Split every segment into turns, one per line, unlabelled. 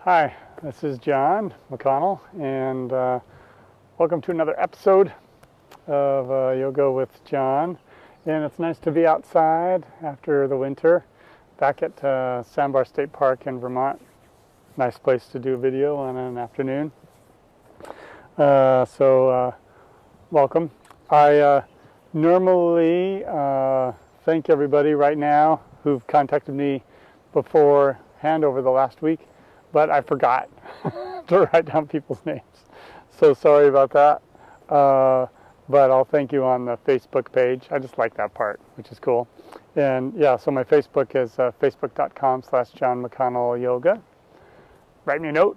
Hi, this is John McConnell, and welcome to another episode of Yoga with John. And it's nice to be outside after the winter, back at Sandbar State Park in Vermont. Nice place to do a video on an afternoon. Welcome. I normally thank everybody right now who've contacted me beforehand over the last week, but I forgot to write down people's names. So sorry about that. But I'll thank you on the Facebook page. I just like that part, which is cool. And yeah, so my Facebook is facebook.com/John McConnell Yoga. Write me a note.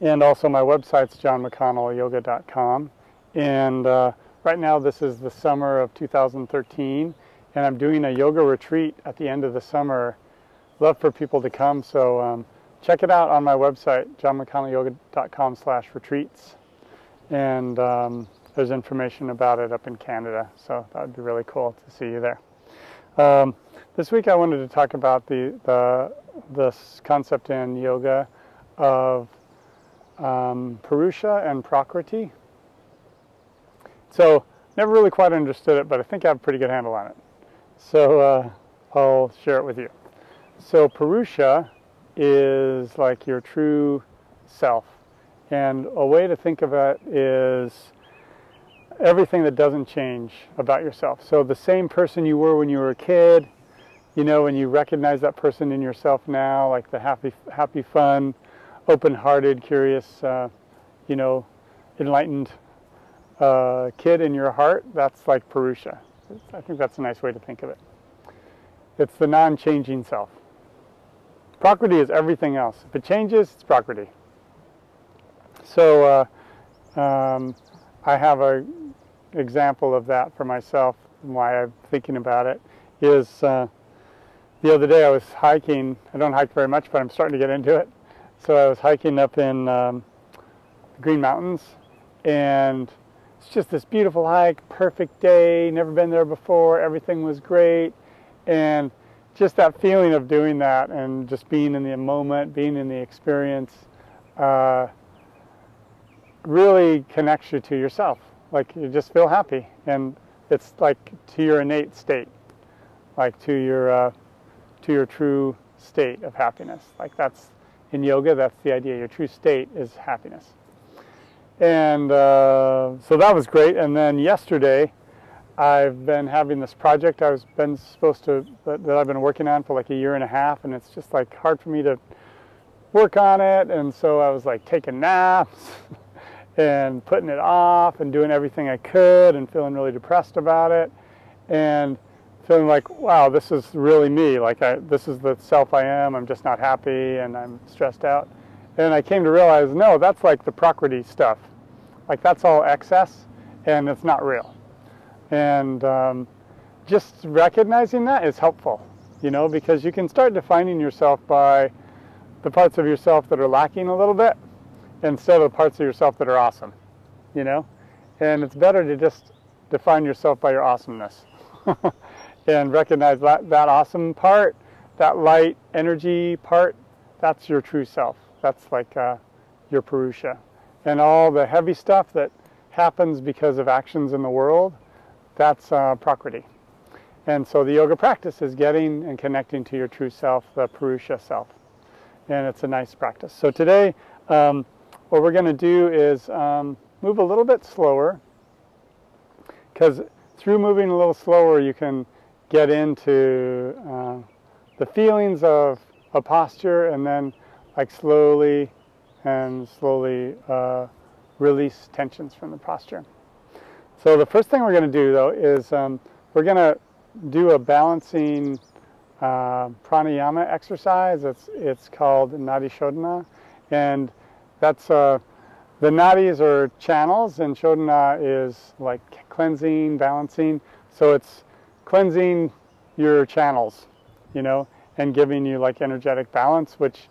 And also my website's johnmcconnellyoga.com. And right now this is the summer of 2013, and I'm doing a yoga retreat at the end of the summer. Love for people to come, so check it out on my website, johnmcconnellyoga.com/retreats. And there's information about it up in Canada, so that would be really cool to see you there. This week I wanted to talk about this concept in yoga of Purusha and Prakriti. So never really quite understood it, but I think I have a pretty good handle on it. So I'll share it with you. So Purusha is like your true self. And a way to think of it is everything that doesn't change about yourself. So the same person you were when you were a kid, you know, when you recognize that person in yourself now, like the happy, fun, open-hearted, curious, enlightened kid in your heart, that's like Purusha. I think that's a nice way to think of it. It's the non-changing self. Prakriti is everything else. If it changes, it's Prakriti. So I have an example of that for myself, and why I'm thinking about it is the other day I was hiking. I don't hike very much, but I'm starting to get into it. So I was hiking up in the Green Mountains, and it's just this beautiful hike, perfect day, never been there before, everything was great, and just that feeling of doing that and just being in the moment, being in the experience, really connects you to yourself. Like you just feel happy, and it's like to your innate state, like to your true state of happiness. Like that's in yoga, that's the idea. Your true state is happiness. And so that was great. And then yesterday, I've been having this project that I've been working on for like a year and a half, and it's just like hard for me to work on it. And so I was like taking naps and putting it off and doing everything I could and feeling really depressed about it and feeling like, wow, this is really me. Like this is the self I am. I'm just not happy and I'm stressed out. And I came to realize, no, that's like the Prakriti stuff. Like that's all excess and it's not real. And just recognizing that is helpful, because you can start defining yourself by the parts of yourself that are lacking a little bit instead of the parts of yourself that are awesome, And it's better to just define yourself by your awesomeness and recognize that awesome part, that light energy part, that's your true self. That's like your Purusha. And all the heavy stuff that happens because of actions in the world, that's Prakriti. And so the yoga practice is getting and connecting to your true self, the Purusha self. And it's a nice practice. So today, what we're going to do is move a little bit slower, because through moving a little slower, you can get into the feelings of a posture, and then like slowly release tensions from the posture. So the first thing we're going to do, though, is we're going to do a balancing pranayama exercise. It's called Nadi shodhana, and that's the nadis are channels, and shodhana is like cleansing, balancing. So it's cleansing your channels, and giving you like energetic balance, which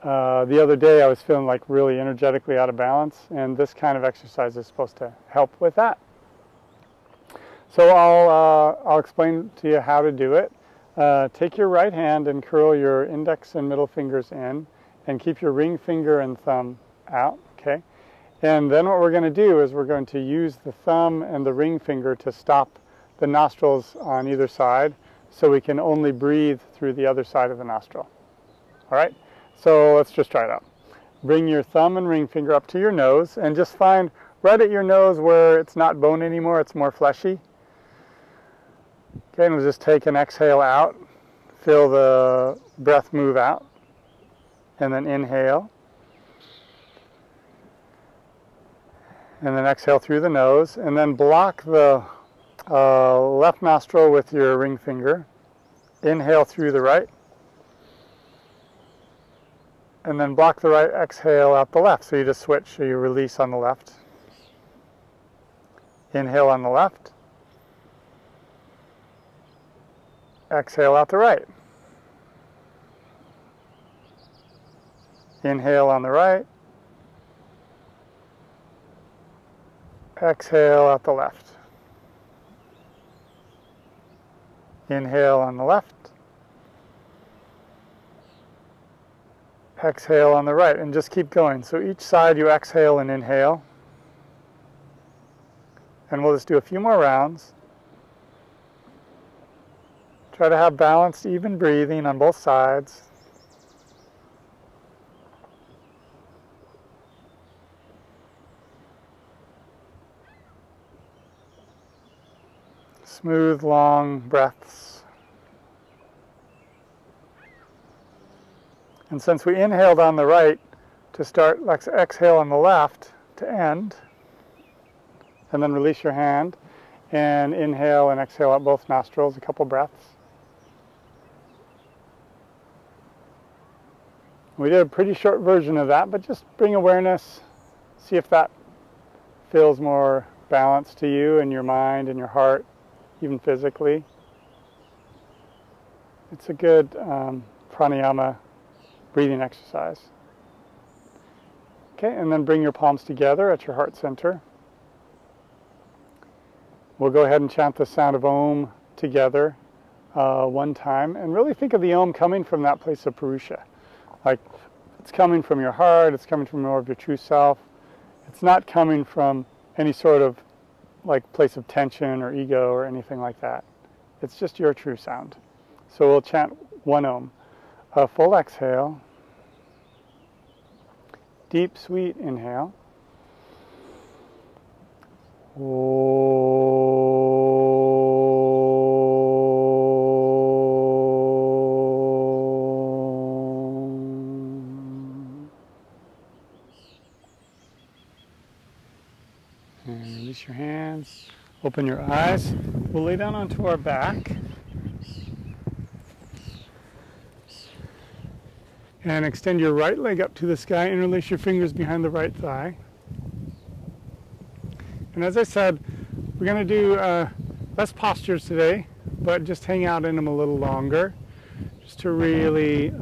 the other day I was feeling like really energetically out of balance, and this kind of exercise is supposed to help with that. So I'll explain to you how to do it. Take your right hand and curl your index and middle fingers in, and keep your ring finger and thumb out, okay? And then what we're going to do is we're going to use the thumb and the ring finger to stop the nostrils on either side so we can only breathe through the other side of the nostril. All right? So let's just try it out. Bring your thumb and ring finger up to your nose and just find right at your nose where it's not bone anymore, it's more fleshy. Okay, and we'll just take an exhale out, feel the breath move out, and then inhale. And then exhale through the nose, and then block the left nostril with your ring finger. Inhale through the right. And then block the right exhale out the left. So you just switch, so you release on the left. Inhale on the left. Exhale out the right. Inhale on the right. Exhale out the left. Inhale on the left. Exhale on the right, and just keep going. So each side you exhale and inhale. And we'll just do a few more rounds. Try to have balanced, even breathing on both sides. Smooth, long breaths. And since we inhaled on the right to start, let's exhale on the left to end. And then release your hand and inhale and exhale out both nostrils, a couple breaths. We did a pretty short version of that, but just bring awareness, see if that feels more balanced to you and your mind and your heart, even physically. It's a good pranayama breathing exercise. Okay, and then bring your palms together at your heart center. We'll go ahead and chant the sound of Om together one time, and really think of the Om coming from that place of Purusha. Like, it's coming from your heart, it's coming from more of your true self. It's not coming from any sort of like place of tension or ego or anything like that. It's just your true sound. So we'll chant one Om. A full exhale. Deep, sweet inhale. And release your hands. Open your eyes. We'll lay down onto our back. And extend your right leg up to the sky. Interlace your fingers behind the right thigh. And as I said, we're going to do less postures today, but just hang out in them a little longer, just to really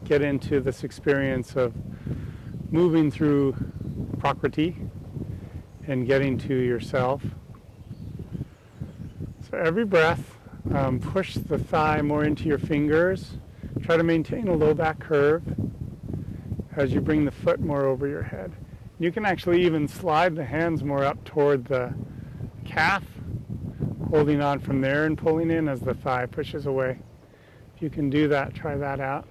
get into this experience of moving through Prakriti and getting to yourself. So every breath, push the thigh more into your fingers. Try to maintain a low back curve as you bring the foot more over your head. You can actually even slide the hands more up toward the calf, holding on from there and pulling in as the thigh pushes away. If you can do that, try that out.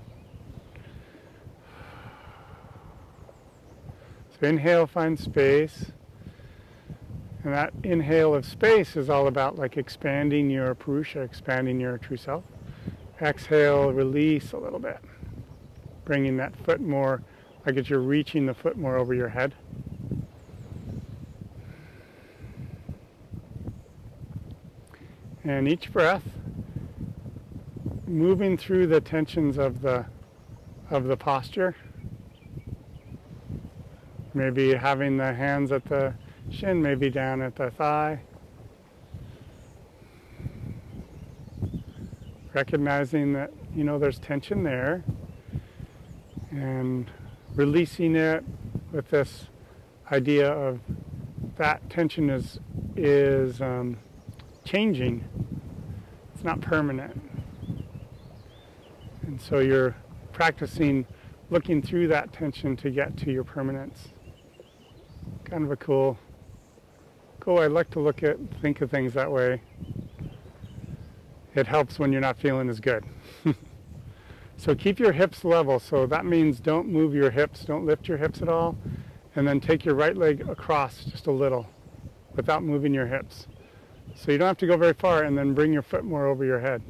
So inhale, find space. And that inhale of space is all about like expanding your Purusha, expanding your true self. Exhale, release a little bit. Bringing that foot more, like as you're reaching the foot more over your head. And each breath, moving through the tensions of the posture. Maybe having the hands at the shin, maybe down at the thigh. Recognizing that, you know, there's tension there, and releasing it with this idea of that tension is changing. It's not permanent. And so you're practicing looking through that tension to get to your permanence. Kind of a cool. I'd like to think of things that way. It helps when you're not feeling as good. So keep your hips level. So that means don't move your hips, don't lift your hips at all, and then take your right leg across just a little without moving your hips. So you don't have to go very far, and then bring your foot more over your head.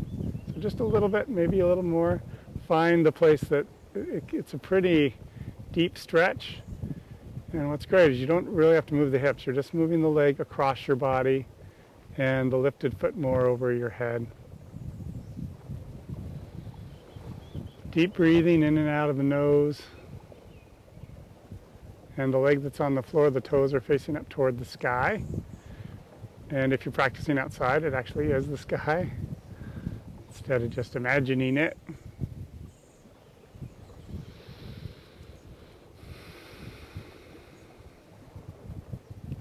So just a little bit, maybe a little more. Find the place that it's a pretty deep stretch. And what's great is you don't really have to move the hips. You're just moving the leg across your body and the lifted foot more over your head. Deep breathing in and out of the nose. And the leg that's on the floor, the toes are facing up toward the sky. And if you're practicing outside, it actually is the sky, instead of just imagining it.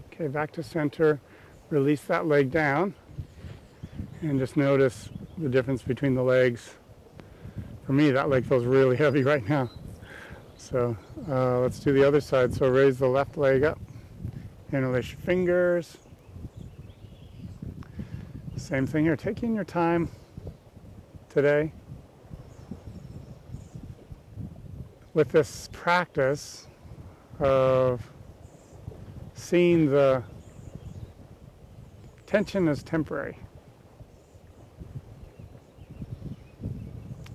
Okay, back to center. Release that leg down. And just notice the difference between the legs. For me, that leg feels really heavy right now. So let's do the other side. So raise the left leg up. Interlace your fingers. Same thing here. Taking your time today with this practice of seeing the tension as temporary.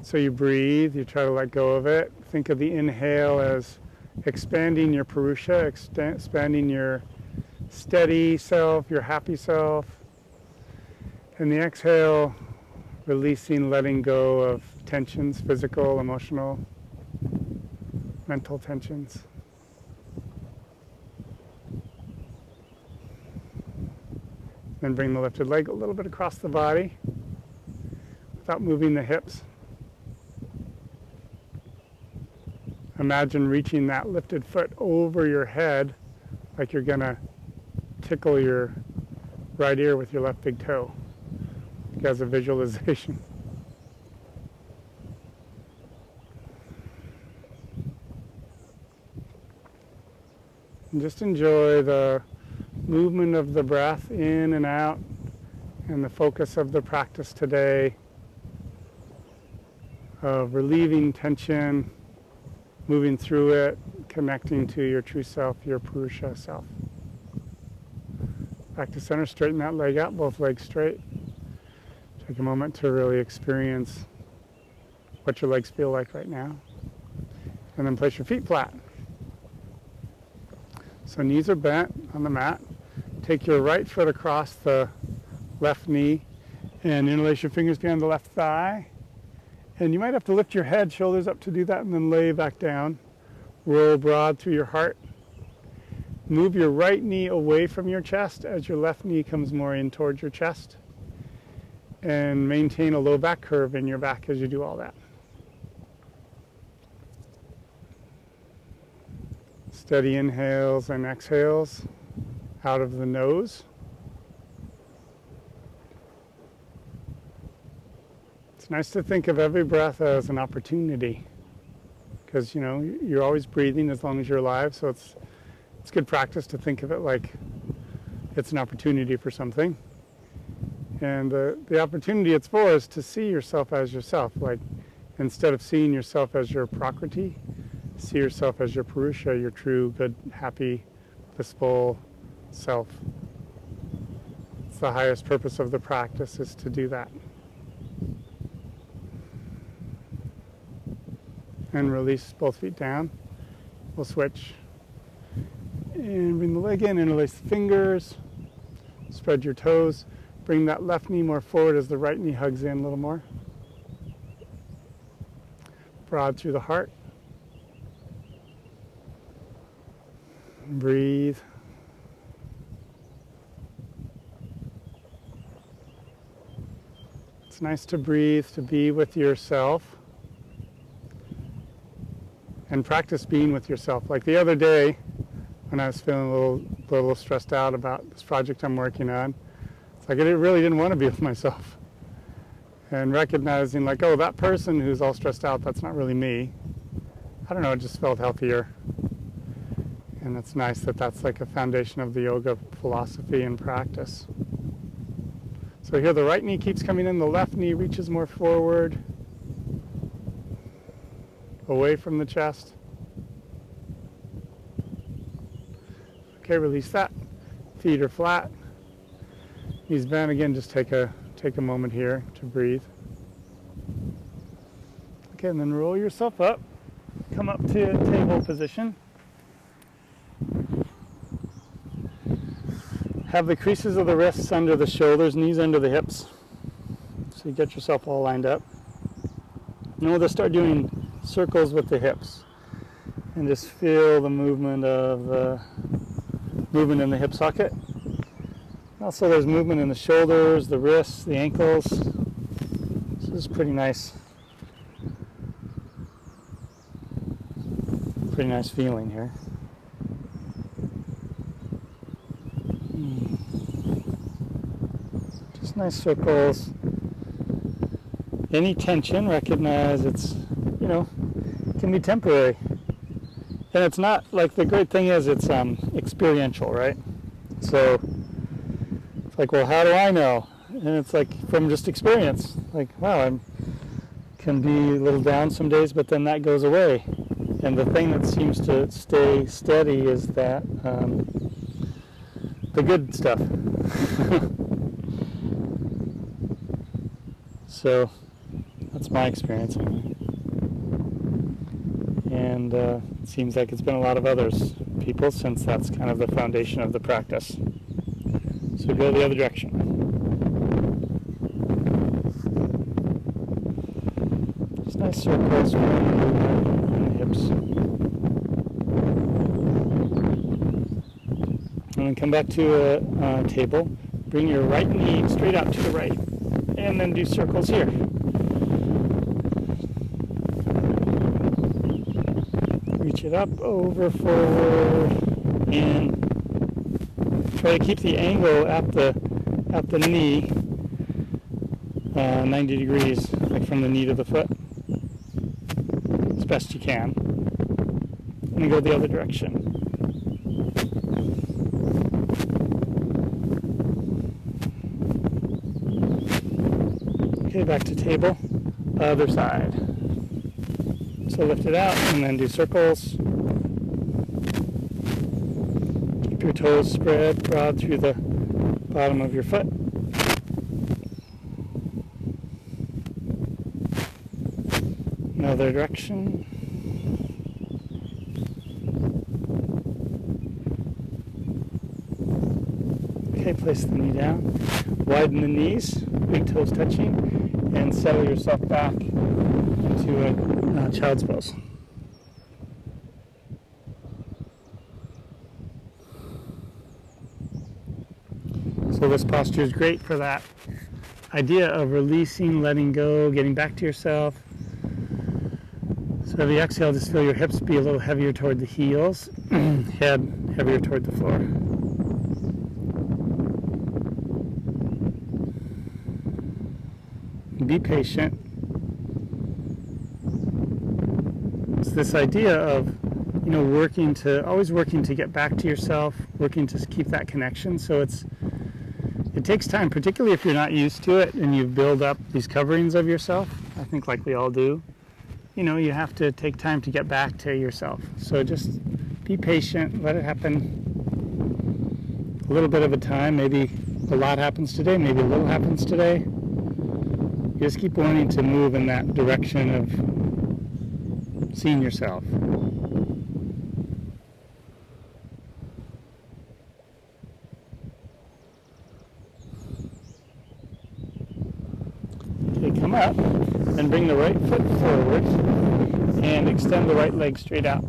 So you breathe, you try to let go of it. Think of the inhale as expanding your Purusha, expanding your steady self, your happy self. And the exhale, releasing, letting go of tensions, physical, emotional, mental tensions. Then bring the lifted leg a little bit across the body without moving the hips. Imagine reaching that lifted foot over your head like you're going to tickle your right ear with your left big toe. As a visualization. And just enjoy the movement of the breath in and out, and the focus of the practice today of relieving tension, moving through it, connecting to your true self, your Purusha self. Back to center, straighten that leg out, both legs straight. Take a moment to really experience what your legs feel like right now. And then place your feet flat. So knees are bent on the mat. Take your right foot across the left knee and interlace your fingers behind the left thigh. And you might have to lift your head, shoulders up to do that, and then lay back down. Roll broad through your heart. Move your right knee away from your chest as your left knee comes more in towards your chest. And maintain a low back curve in your back as you do all that. Steady inhales and exhales out of the nose. It's nice to think of every breath as an opportunity, because you're always breathing as long as you're alive, so it's good practice to think of it like it's an opportunity for something. And the opportunity it's for is to see yourself as yourself. Like, instead of seeing yourself as your Prakriti, see yourself as your Purusha, your true, good, happy, blissful self. It's the highest purpose of the practice, is to do that. And release both feet down. We'll switch. And bring the leg in, interlace the fingers, spread your toes. Bring that left knee more forward as the right knee hugs in a little more. Broad through the heart. Breathe. It's nice to breathe, to be with yourself. And practice being with yourself. Like the other day, when I was feeling a little stressed out about this project I'm working on, like, I really didn't want to be with myself. And recognizing, like, oh, that person who's all stressed out, that's not really me. I don't know, it just felt healthier. And it's nice that that's like a foundation of the yoga philosophy and practice. So here the right knee keeps coming in, the left knee reaches more forward, away from the chest. Okay, release that. Feet are flat. Knees bent. Again, just take a moment here to breathe. Okay, and then roll yourself up. Come up to table position. Have the creases of the wrists under the shoulders, knees under the hips. So you get yourself all lined up. And we'll just start doing circles with the hips. And just feel the movement of the movement in the hip socket. Also there's movement in the shoulders, the wrists, the ankles. So this is pretty nice. Pretty nice feeling here. Just nice circles. Any tension, recognize it's, you know, can be temporary. And it's not, like, the great thing is it's experiential, right? So it's like, well, how do I know? And it's like from just experience. Like, wow, I can be a little down some days, but then that goes away. And the thing that seems to stay steady is that the good stuff. So that's my experience. And it seems like it's been a lot of others people, since that's kind of the foundation of the practice. So go the other direction. Just nice circles in the hips. And then come back to a table. Bring your right knee straight out to the right. And then do circles here. Reach it up, over, forward, and try to keep the angle at the knee 90 degrees, like from the knee to the foot, as best you can. And then go the other direction. Okay, back to table, other side. So lift it out and then do circles. Keep your toes spread broad through the bottom of your foot. Another direction. Okay, place the knee down. Widen the knees, big toes touching, and settle yourself back into a child's pose. So this posture is great for that idea of releasing, letting go, getting back to yourself. So every exhale, just feel your hips be a little heavier toward the heels, head heavier toward the floor. Be patient. It's this idea of, you know, always working to get back to yourself, working to keep that connection. So it takes time, particularly if you're not used to it and you build up these coverings of yourself. I think like we all do. You know, you have to take time to get back to yourself. So just be patient, let it happen a little bit of a time. Maybe a lot happens today, maybe a little happens today. You just keep wanting to move in that direction of seeing yourself. Okay, come up and bring the right foot forward and extend the right leg straight out.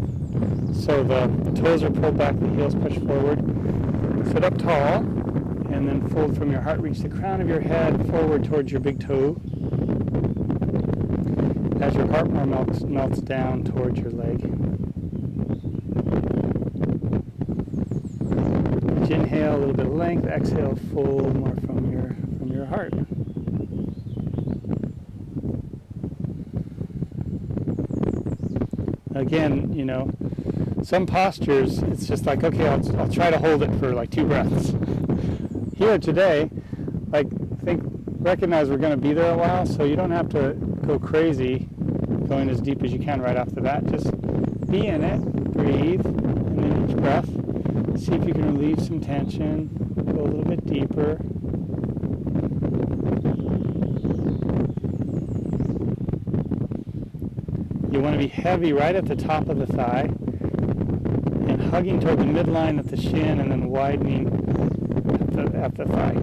So the toes are pulled back, the heels push forward. Sit up tall and then fold from your heart. Reach the crown of your head forward towards your big toe as your heart more melts down towards your leg. Inhale, a little bit of length. Exhale, fold more from your heart. Again, you know, some postures, it's just like, okay, I'll try to hold it for like 2 breaths. Here today, like, recognize we're going to be there a while, so you don't have to go crazy going as deep as you can right off the bat. Just be in it, breathe, and then each breath, see if you can relieve some tension, go a little bit deeper. You want to be heavy right at the top of the thigh and hugging toward the midline at the shin and then widening at the thigh.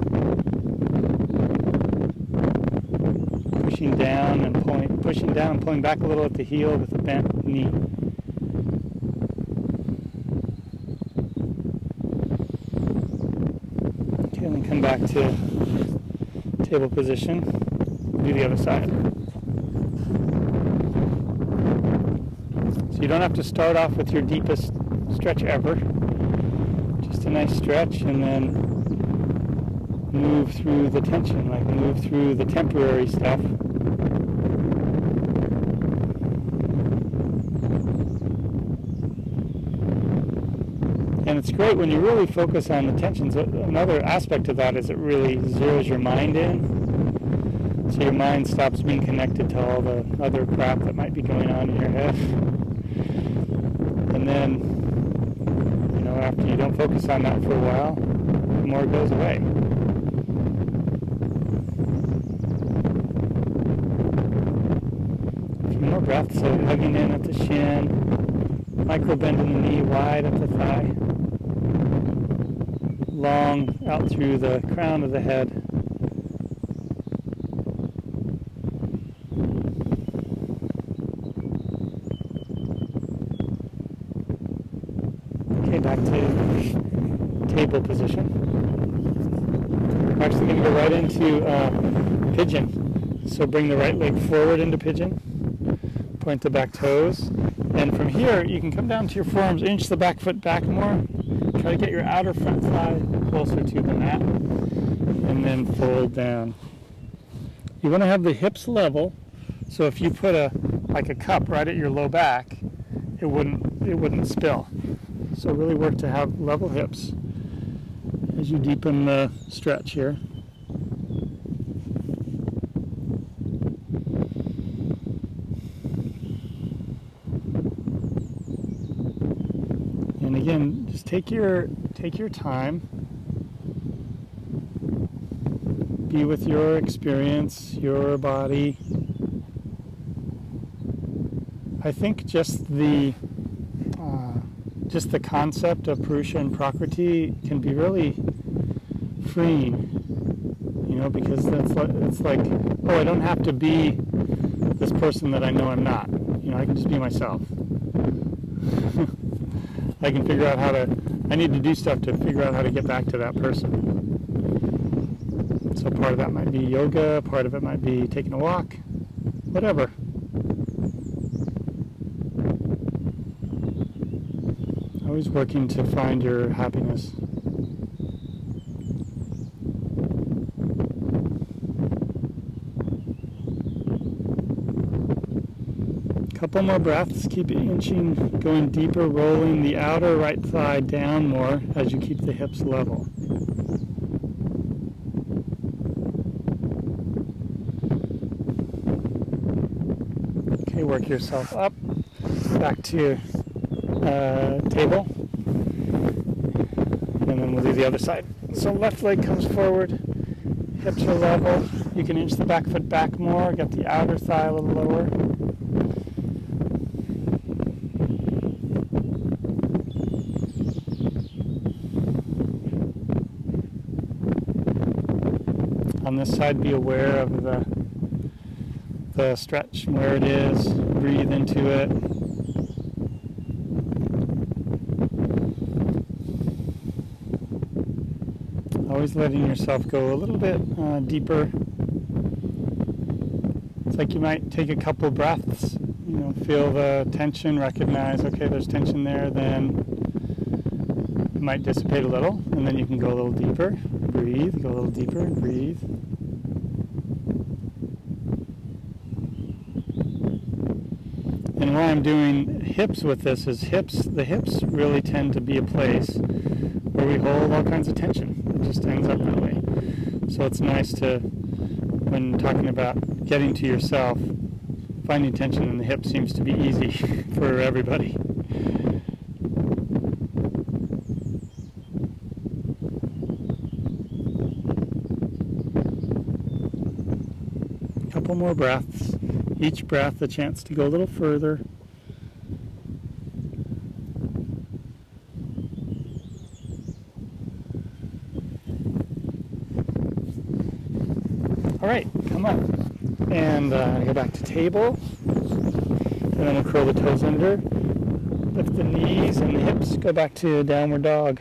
Pushing down and pulling back a little at the heel with a bent knee. Okay, then come back to table position. Do the other side. So you don't have to start off with your deepest stretch ever. Just a nice stretch, and then move through the tension, like move through the temporary stuff. And it's great when you really focus on the tensions. Another aspect of that is it really zeroes your mind in. So your mind stops being connected to all the other crap that might be going on in your head. And then, you know, after you don't focus on that for a while, the more it goes away. A few more breaths, so hugging in at the shin, micro bend in the knee, wide at the thigh, long out through the crown of the head. Okay, back to table position. We're actually going to go right into pigeon. So bring the right leg forward into pigeon, point the back toes, and from here you can come down to your forearms, inch the back foot back more, try to get your outer front thigh closer to the mat, and then fold down. You want to have the hips level, so if you put a cup right at your low back, it wouldn't spill. So really work to have level hips as you deepen the stretch here. And again, just take your time. Be with your experience, your body. I think just the concept of Purusha and Prakriti can be really freeing, you know, because it's like, oh, I don't have to be this person that I know I'm not. You know, I can just be myself. I can figure out I need to do stuff to figure out how to get back to that person. So part of that might be yoga, part of it might be taking a walk, whatever. Always working to find your happiness. Couple more breaths. Keep inching, going deeper, rolling the outer right thigh down more as you keep the hips level. Okay, work yourself up, back to your table, and then we'll do the other side. So left leg comes forward, hips are level. You can inch the back foot back more, get the outer thigh a little lower. On this side, be aware of the stretch, where it is, breathe into it. Always letting yourself go a little bit deeper. It's like you might take a couple breaths, you know, feel the tension, recognize, okay, there's tension there, then it might dissipate a little, and then you can go a little deeper, breathe, go a little deeper, breathe. And why I'm doing hips with this is the hips really tend to be a place where we hold all kinds of tension. It just ends up that way. So it's nice to, when talking about getting to yourself, finding tension in the hips seems to be easy for everybody. Couple more breaths. Each breath a chance to go a little further. All right, come up. And go back to table. And then we'll curl the toes under. Lift the knees and the hips. Go back to downward dog.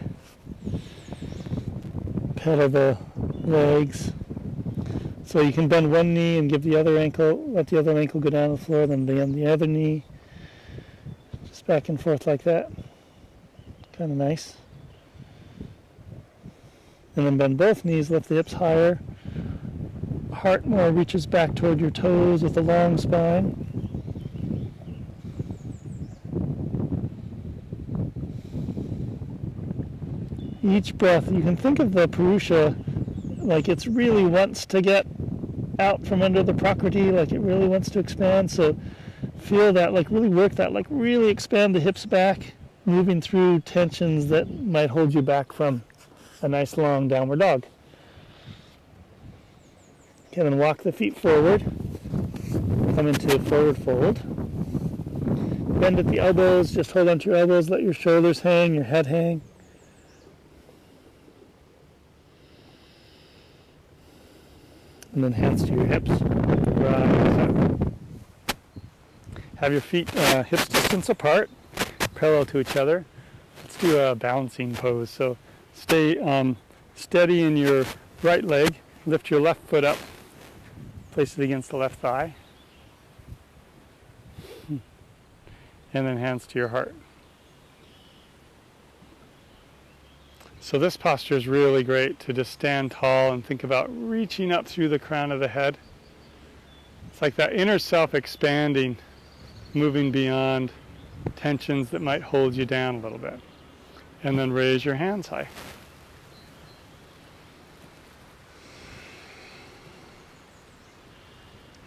Pedal the legs. So you can bend one knee and give the other ankle, let the other ankle go down to the floor, then bend the other knee. Just back and forth like that. Kind of nice. And then bend both knees, lift the hips higher. Heart more reaches back toward your toes with a long spine. Each breath, you can think of the Purusha like it really wants to get out from under the Prakriti, like it really wants to expand. So feel that, like really work that, like really expand the hips back, moving through tensions that might hold you back from a nice long downward dog. Okay, then walk the feet forward, come into forward fold. Bend at the elbows, just hold onto your elbows, let your shoulders hang, your head hang. And then hands to your hips. Rise up. Have your feet hips distance apart, parallel to each other. Let's do a balancing pose. So stay steady in your right leg. Lift your left foot up. Place it against the left thigh. And then hands to your heart. So this posture is really great to just stand tall and think about reaching up through the crown of the head. It's like that inner self expanding, moving beyond tensions that might hold you down a little bit. And then raise your hands high.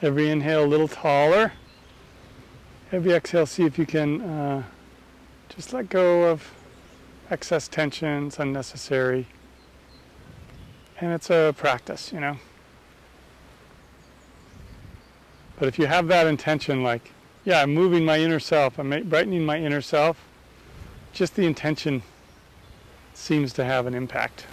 Every inhale a little taller. Every exhale, see if you can just let go of excess tensions, unnecessary. And it's a practice, you know. But if you have that intention, like, yeah, I'm moving my inner self, I'm brightening my inner self, just the intention seems to have an impact.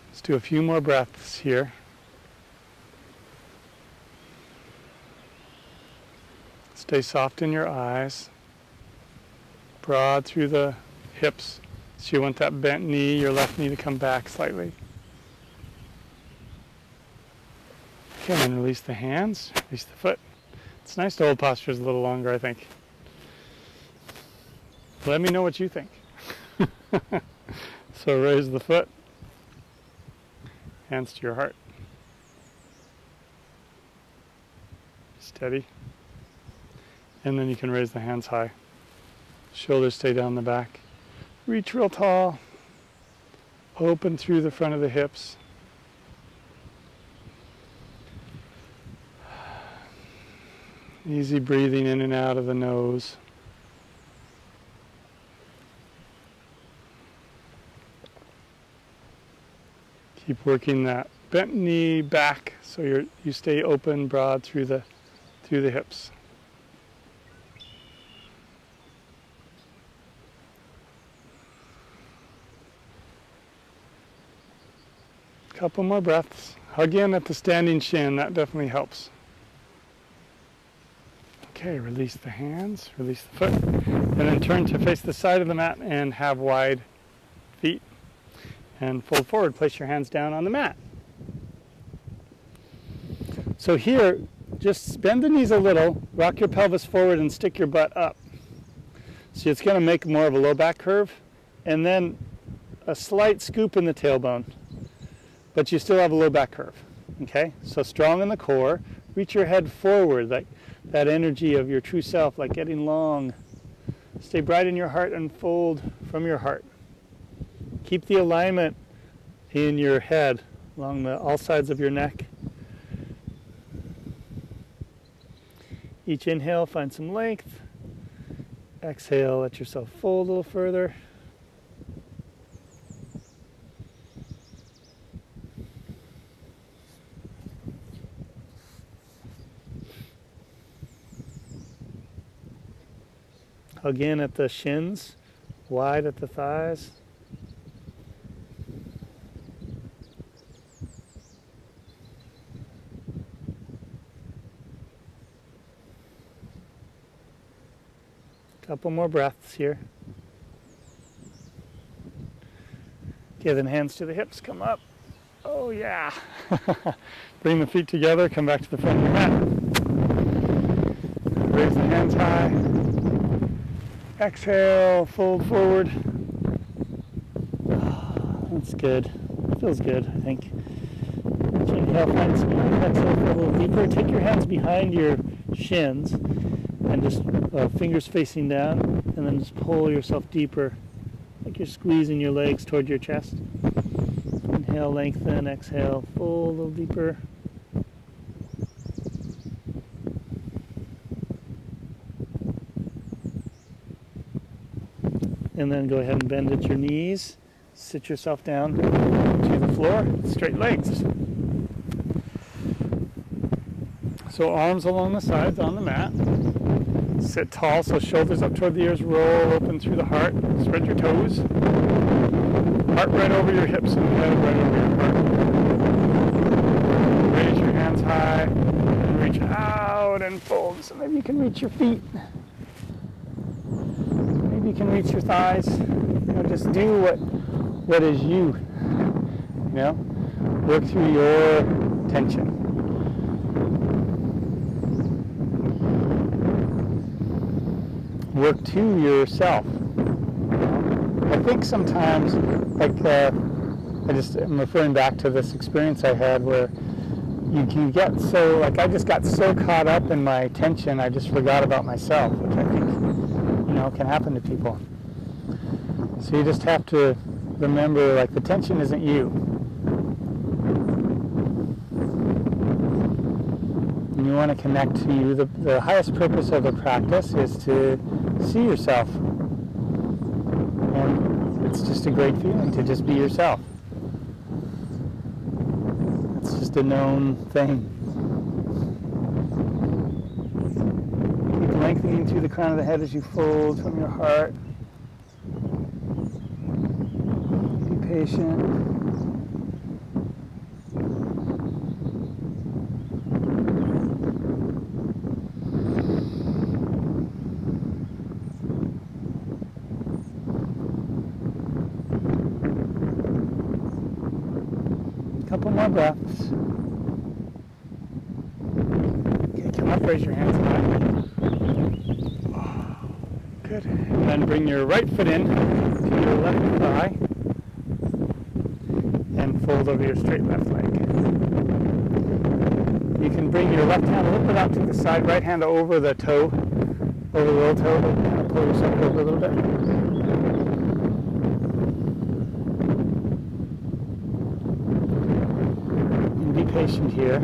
Let's do a few more breaths here. Stay soft in your eyes, broad through the hips. So you want that bent knee, your left knee to come back slightly. Okay, and then release the hands, release the foot. It's nice to hold postures a little longer, I think. Let me know what you think. So raise the foot, hands to your heart. Steady. And then you can raise the hands high. Shoulders stay down the back. Reach real tall. Open through the front of the hips. Easy breathing in and out of the nose. Keep working that bent knee back so you stay open, broad through the hips. Couple more breaths. Hug in at the standing shin, that definitely helps. Okay, release the hands, release the foot, and then turn to face the side of the mat and have wide feet. And fold forward, place your hands down on the mat. So here, just bend the knees a little, rock your pelvis forward and stick your butt up. So it's going to make more of a low back curve, and then a slight scoop in the tailbone. but you still have a low back curve. Okay, so strong in the core. Reach your head forward, that energy of your true self, like getting long. Stay bright in your heart and fold from your heart. Keep the alignment in your head along all sides of your neck. Each inhale, find some length. Exhale, let yourself fold a little further. Hug in at the shins, wide at the thighs. Couple more breaths here. Okay, then hands to the hips, come up. Oh yeah. Bring the feet together, come back to the front of your mat. Raise the hands high. Exhale, fold forward. That's good. Feels good, I think. Inhale, find some length. Exhale, fold a little deeper. Take your hands behind your shins and just fingers facing down, and then just pull yourself deeper, like you're squeezing your legs toward your chest. Inhale, lengthen. Exhale, fold a little deeper. And then go ahead and bend at your knees. Sit yourself down to the floor, straight legs. So arms along the sides on the mat. Sit tall, so shoulders up toward the ears, roll open through the heart. Spread your toes. Heart right over your hips and head right over your heart. Raise your hands high and reach out and fold. So maybe you can reach your feet. You can reach your thighs. Just do what is you. Work through your tension. Work to yourself. I think sometimes, I'm referring back to this experience I had where you can get so, I just got so caught up in my tension, I just forgot about myself, which I think can happen to people. So you just have to remember, the tension isn't you. And you want to connect to you. The highest purpose of the practice is to see yourself. And it's just a great feeling to just be yourself. It's just a known thing. Lengthening through the crown of the head as you fold from your heart. Be patient. Couple more breaths. Okay, come up, raise your hands high. Good. And then bring your right foot in to your left thigh and fold over your straight left leg. You can bring your left hand a little bit out to the side, right hand over the toe, over the little toe, and kind of pull yourself over a little bit. And be patient here.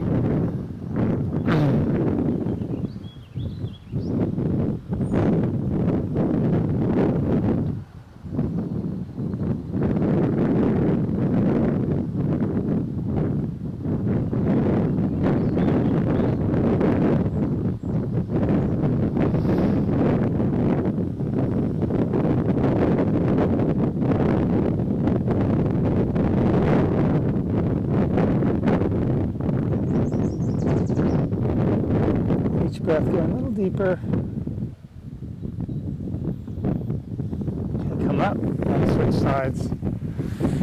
Breath going a little deeper. Okay, come up and switch sides. I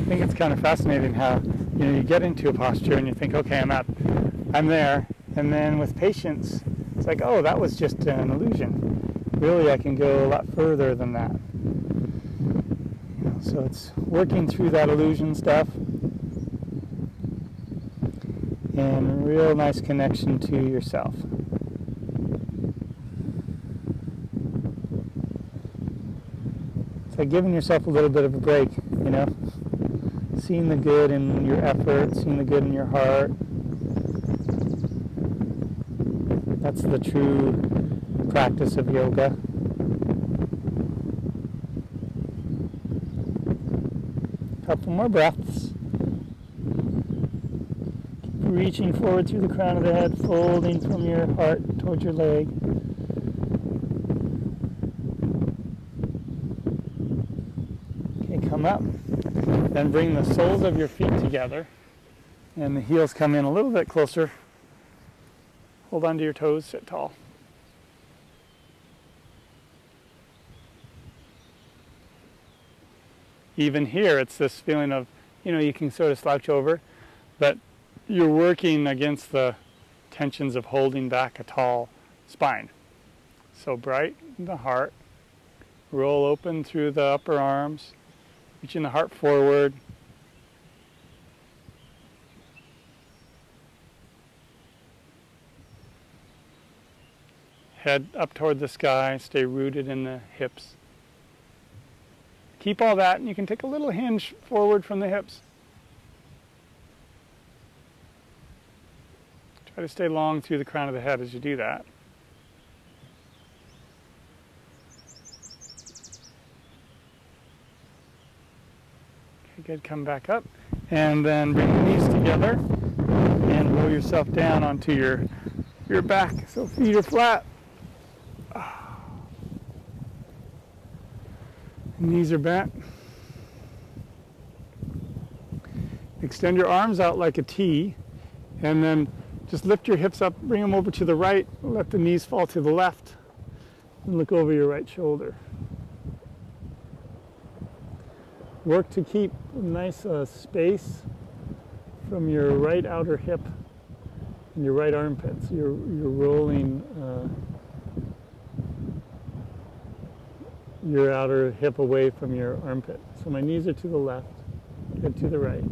think it's kind of fascinating how you get into a posture and you think, okay, I'm there, and then with patience, it's like, oh, that was just an illusion. Really, I can go a lot further than that. So it's working through that illusion stuff and real nice connection to yourself. It's like giving yourself a little bit of a break, you know? Seeing the good in your effort, seeing the good in your heart. That's the true practice of yoga. Couple more breaths. Keep reaching forward through the crown of the head, folding from your heart towards your leg. Okay, come up. Then bring the soles of your feet together, and the heels come in a little bit closer. Hold on to your toes, sit tall. Even here, it's this feeling of, you know, you can sort of slouch over, but you're working against the tensions of holding back a tall spine. So bright in the heart, roll open through the upper arms, reaching the heart forward. Head up toward the sky, stay rooted in the hips. Keep all that, and you can take a little hinge forward from the hips. Try to stay long through the crown of the head as you do that. Okay, good. Come back up, and then bring the knees together, and roll yourself down onto your back, so feet are flat. Knees are bent. Extend your arms out like a T, and then just lift your hips up, bring them over to the right, let the knees fall to the left, and look over your right shoulder. Work to keep a nice space from your right outer hip and your right armpit. So you're rolling your outer hip away from your armpit. So my knees are to the left, head to the right.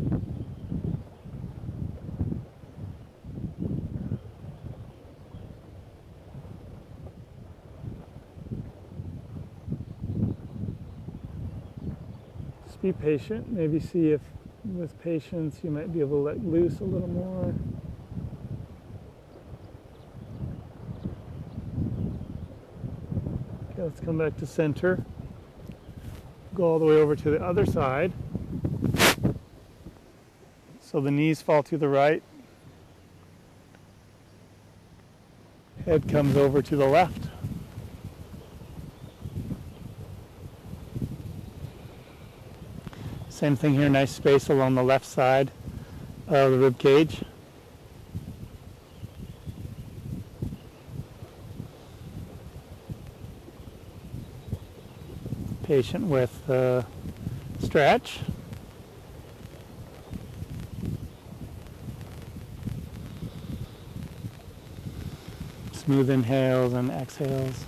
Just be patient. Maybe see if with patience you might be able to let loose a little more. Let's come back to center. Go all the way over to the other side. So the knees fall to the right. Head comes over to the left. Same thing here, nice space along the left side of the rib cage. Patient with the stretch. Smooth inhales and exhales.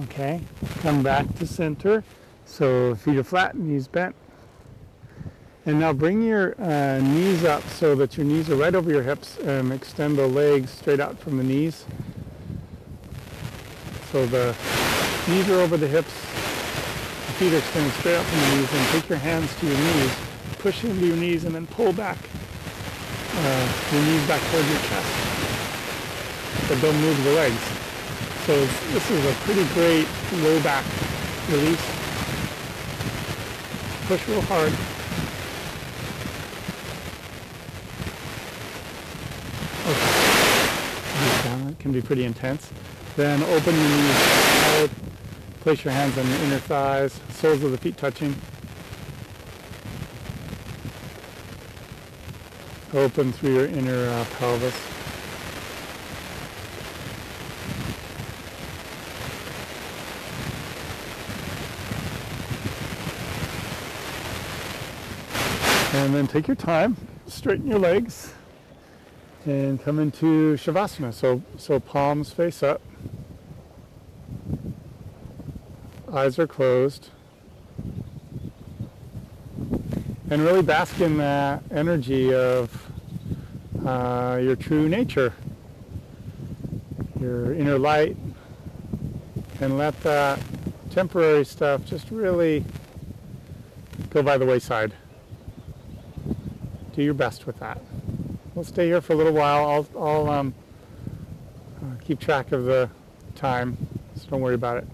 Okay, come back to center. So feet are flat, knees bent. And now bring your knees up so that your knees are right over your hips, and extend the legs straight out from the knees. So the knees are over the hips, the feet are extended straight out from the knees, and take your hands to your knees, push into your knees, and then pull back your knees back toward your chest. But don't move the legs. So this is a pretty great low back release. Push real hard. Okay. It can be pretty intense. Then open your knees out. Place your hands on your inner thighs, soles of the feet touching. Open through your inner pelvis. And then take your time, straighten your legs, And come into Shavasana. So palms face up. Eyes are closed. And really bask in that energy of your true nature, your inner light, and let that temporary stuff just really go by the wayside. Do your best with that. We'll stay here for a little while. I'll keep track of the time, so don't worry about it.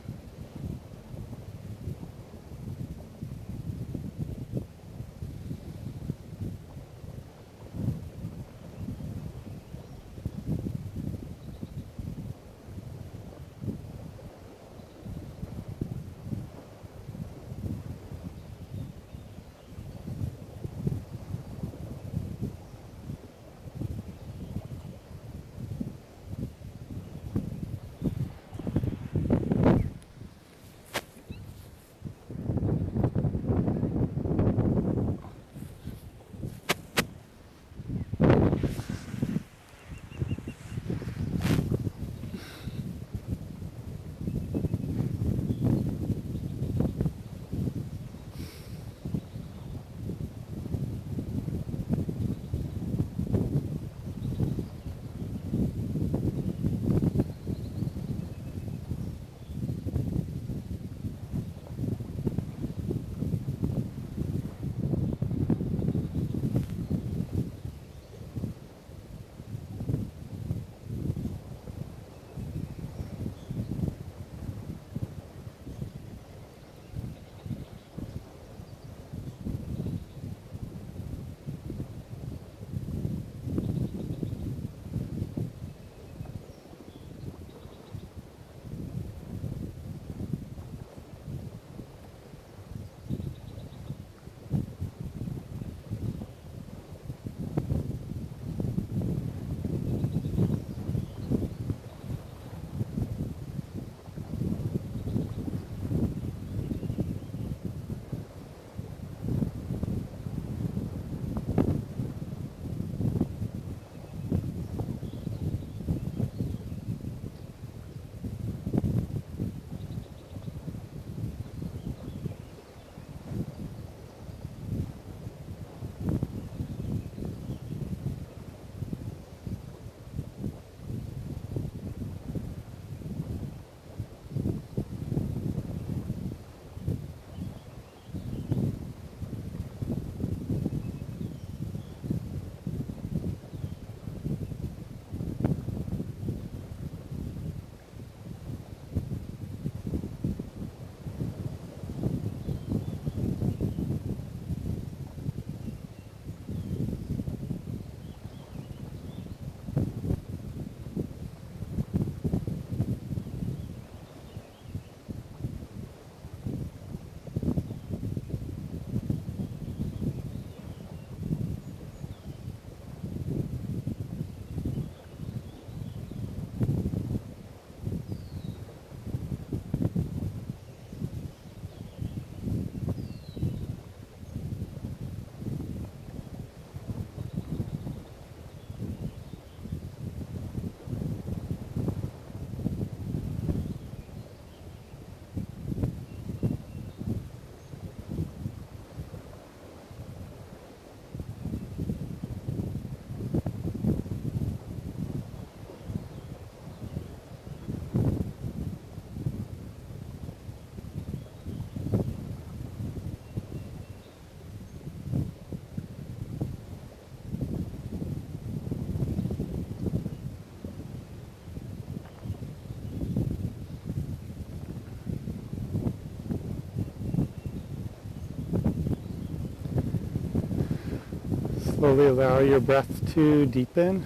Slowly allow your breath to deepen.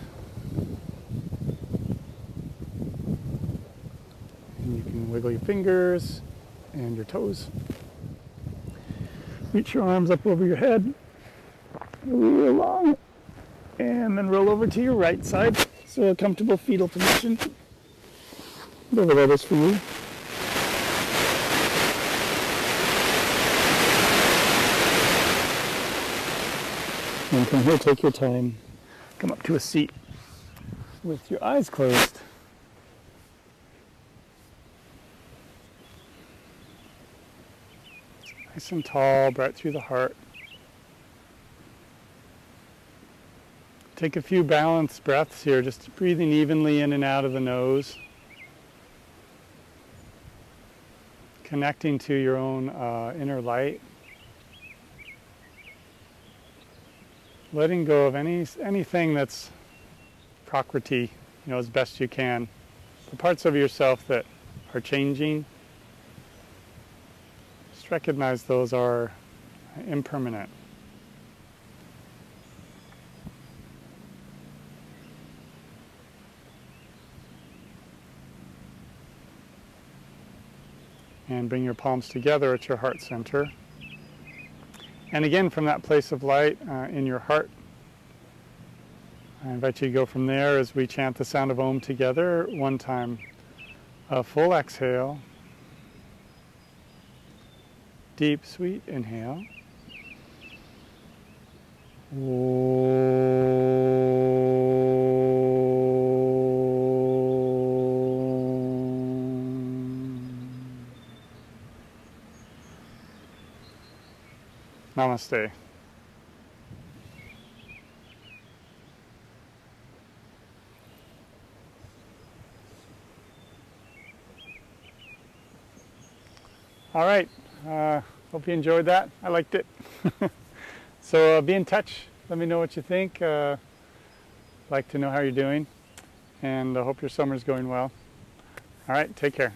And you can wiggle your fingers and your toes. Reach your arms up over your head, really long, and then roll over to your right side. So a comfortable fetal position. Whatever that is for you. And from here, take your time. Come up to a seat. with your eyes closed. Nice and tall, right through the heart. Take a few balanced breaths here, just breathing evenly in and out of the nose. Connecting to your own inner light. Letting go of anything that's Prakriti, as best you can. The parts of yourself that are changing, just recognize those are impermanent. And bring your palms together at your heart center. And again, from that place of light in your heart, I invite you to go from there as we chant the sound of Om together. One time, a full exhale. Deep, sweet inhale. Namaste. All right, hope you enjoyed that. I liked it. So be in touch. Let me know what you think. Like to know how you're doing. And I hope your summer's going well. All right, take care.